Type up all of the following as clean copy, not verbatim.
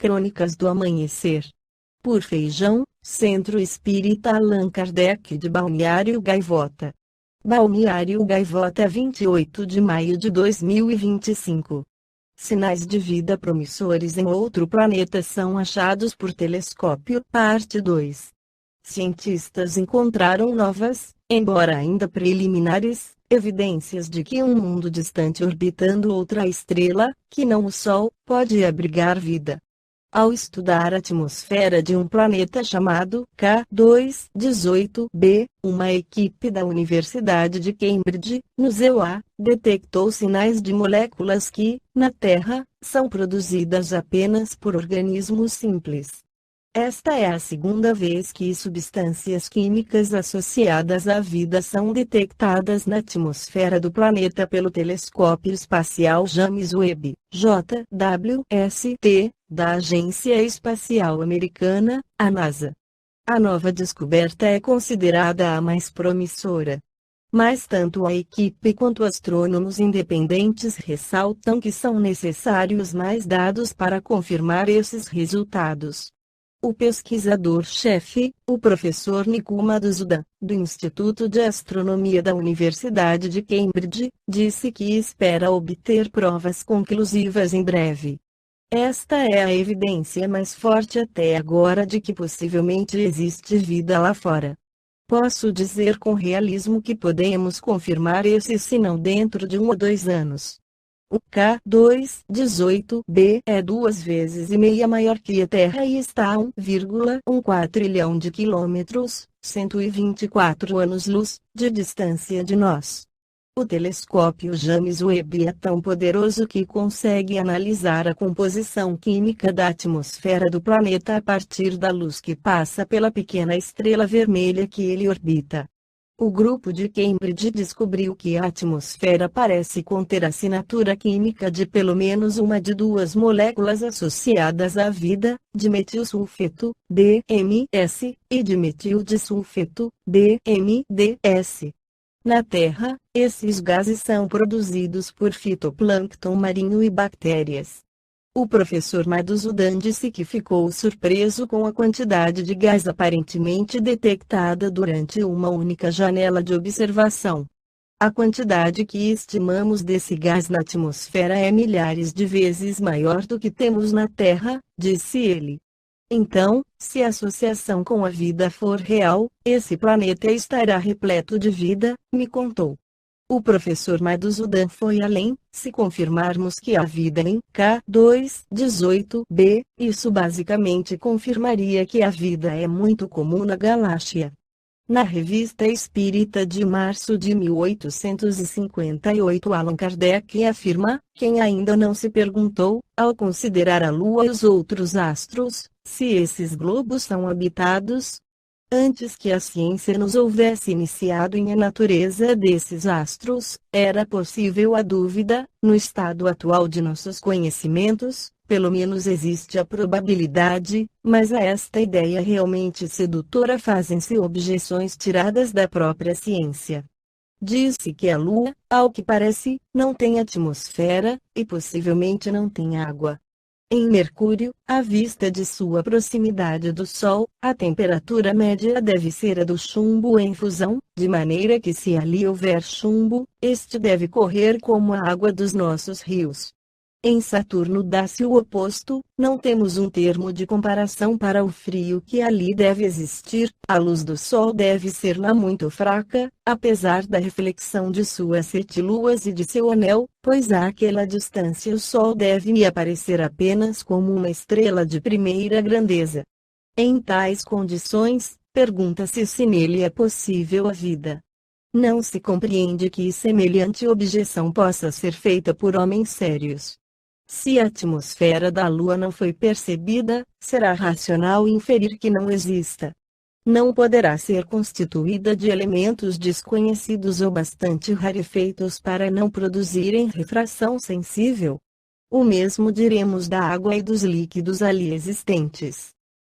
Crônicas do Amanhecer. Por Feijão, Centro Espírita Allan Kardec de Balneário Gaivota. Balneário Gaivota, 28 de maio de 2025. Sinais de vida promissores em outro planeta são achados por telescópio. Parte 2. Cientistas encontraram novas, embora ainda preliminares, evidências de que um mundo distante orbitando outra estrela, que não o Sol, pode abrigar vida. Ao estudar a atmosfera de um planeta chamado K2-18b, uma equipe da Universidade de Cambridge, no EUA, detectou sinais de moléculas que, na Terra, são produzidas apenas por organismos simples. Esta é a segunda vez que substâncias químicas associadas à vida são detectadas na atmosfera do planeta pelo Telescópio Espacial James Webb, JWST, da Agência Espacial Americana, a NASA. A nova descoberta é considerada a mais promissora. Mas tanto a equipe quanto astrônomos independentes ressaltam que são necessários mais dados para confirmar esses resultados. O pesquisador-chefe, o professor Nico Madhusudan, do Instituto de Astronomia da Universidade de Cambridge, disse que espera obter provas conclusivas em breve. Esta é a evidência mais forte até agora de que possivelmente existe vida lá fora. Posso dizer com realismo que podemos confirmar esse sinal dentro de 1 ou 2 anos. O K2-18b é 2,5 vezes maior que a Terra e está a 1,14 trilhão de quilômetros, 124 anos-luz, de distância de nós. O telescópio James Webb é tão poderoso que consegue analisar a composição química da atmosfera do planeta a partir da luz que passa pela pequena estrela vermelha que ele orbita. O grupo de Cambridge descobriu que a atmosfera parece conter a assinatura química de pelo menos uma de 2 moléculas associadas à vida, dimetilsulfeto, DMS, e dimetildisulfeto, DMDS. Na Terra, esses gases são produzidos por fitoplâncton marinho e bactérias. O professor Madhusudan disse que ficou surpreso com a quantidade de gás aparentemente detectada durante uma única janela de observação. A quantidade que estimamos desse gás na atmosfera é milhares de vezes maior do que temos na Terra, disse ele. Então, se a associação com a vida for real, esse planeta estará repleto de vida, me contou. O professor Madhusudan foi além: se confirmarmos que há vida em K2-18b, isso basicamente confirmaria que a vida é muito comum na galáxia. Na Revista Espírita de março de 1858, Allan Kardec afirma: quem ainda não se perguntou, ao considerar a Lua e os outros astros, se esses globos são habitados? Antes que a ciência nos houvesse iniciado em a natureza desses astros, era possível a dúvida. No estado atual de nossos conhecimentos, pelo menos existe a probabilidade, mas a esta ideia realmente sedutora fazem-se objeções tiradas da própria ciência. Diz-se que a Lua, ao que parece, não tem atmosfera, e possivelmente não tem água. Em Mercúrio, à vista de sua proximidade do Sol, a temperatura média deve ser a do chumbo em fusão, de maneira que se ali houver chumbo, este deve correr como a água dos nossos rios. Em Saturno dá-se o oposto, não temos um termo de comparação para o frio que ali deve existir, a luz do Sol deve ser lá muito fraca, apesar da reflexão de suas 7 luas e de seu anel, pois àquela distância o Sol deve me aparecer apenas como uma estrela de primeira grandeza. Em tais condições, pergunta-se se nele é possível a vida. Não se compreende que semelhante objeção possa ser feita por homens sérios. Se a atmosfera da Lua não foi percebida, será racional inferir que não exista. Não poderá ser constituída de elementos desconhecidos ou bastante rarefeitos para não produzirem refração sensível. O mesmo diremos da água e dos líquidos ali existentes.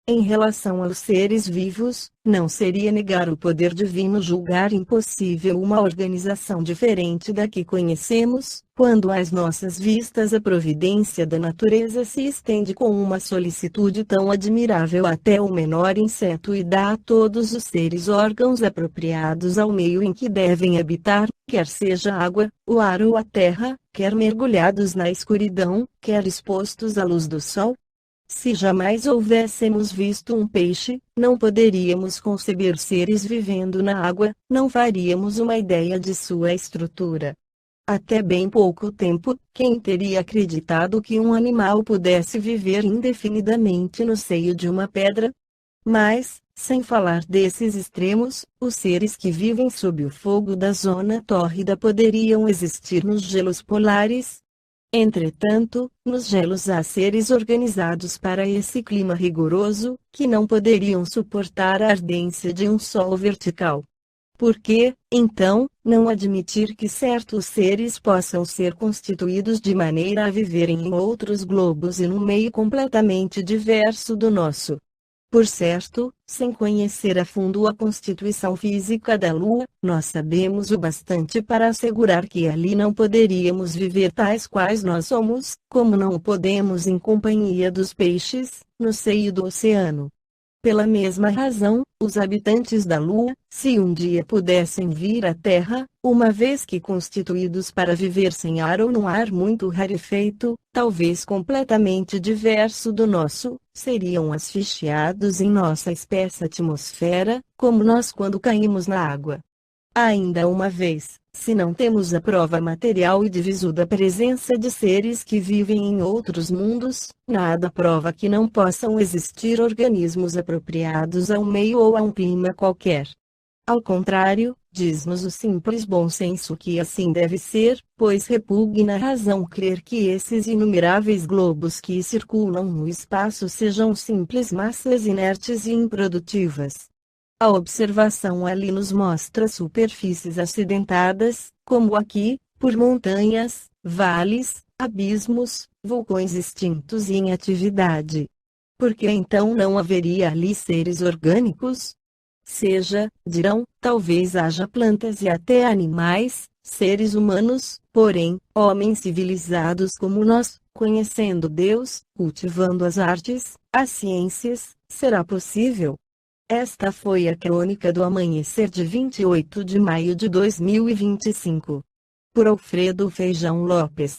Em relação aos seres vivos, não seria negar o poder divino julgar impossível uma organização diferente da que conhecemos, quando às nossas vistas a providência da natureza se estende com uma solicitude tão admirável até o menor inseto e dá a todos os seres órgãos apropriados ao meio em que devem habitar, quer seja a água, o ar ou a terra, quer mergulhados na escuridão, quer expostos à luz do sol. Se jamais houvéssemos visto um peixe, não poderíamos conceber seres vivendo na água, não faríamos uma ideia de sua estrutura. Até bem pouco tempo, quem teria acreditado que um animal pudesse viver indefinidamente no seio de uma pedra? Mas, sem falar desses extremos, os seres que vivem sob o fogo da zona tórrida poderiam existir nos gelos polares? Entretanto, nos gelos há seres organizados para esse clima rigoroso, que não poderiam suportar a ardência de um sol vertical. Por que, então, não admitir que certos seres possam ser constituídos de maneira a viverem em outros globos e num meio completamente diverso do nosso? Por certo, sem conhecer a fundo a constituição física da Lua, nós sabemos o bastante para assegurar que ali não poderíamos viver tais quais nós somos, como não o podemos em companhia dos peixes, no seio do oceano. Pela mesma razão, os habitantes da Lua, se um dia pudessem vir à Terra, uma vez que constituídos para viver sem ar ou num ar muito rarefeito, talvez completamente diverso do nosso, seriam asfixiados em nossa espessa atmosfera, como nós quando caímos na água. Ainda uma vez, se não temos a prova material e de visu da presença de seres que vivem em outros mundos, nada prova que não possam existir organismos apropriados a um meio ou a um clima qualquer. Ao contrário, diz-nos o simples bom senso que assim deve ser, pois repugna a razão crer que esses inumeráveis globos que circulam no espaço sejam simples massas inertes e improdutivas. A observação ali nos mostra superfícies acidentadas, como aqui, por montanhas, vales, abismos, vulcões extintos e em atividade. Por que então não haveria ali seres orgânicos? Seja, dirão, talvez haja plantas e até animais, seres humanos, porém, homens civilizados como nós, conhecendo Deus, cultivando as artes, as ciências, será possível? Esta foi a crônica do amanhecer de 28 de maio de 2025. Por Alfredo Feijão Lopes.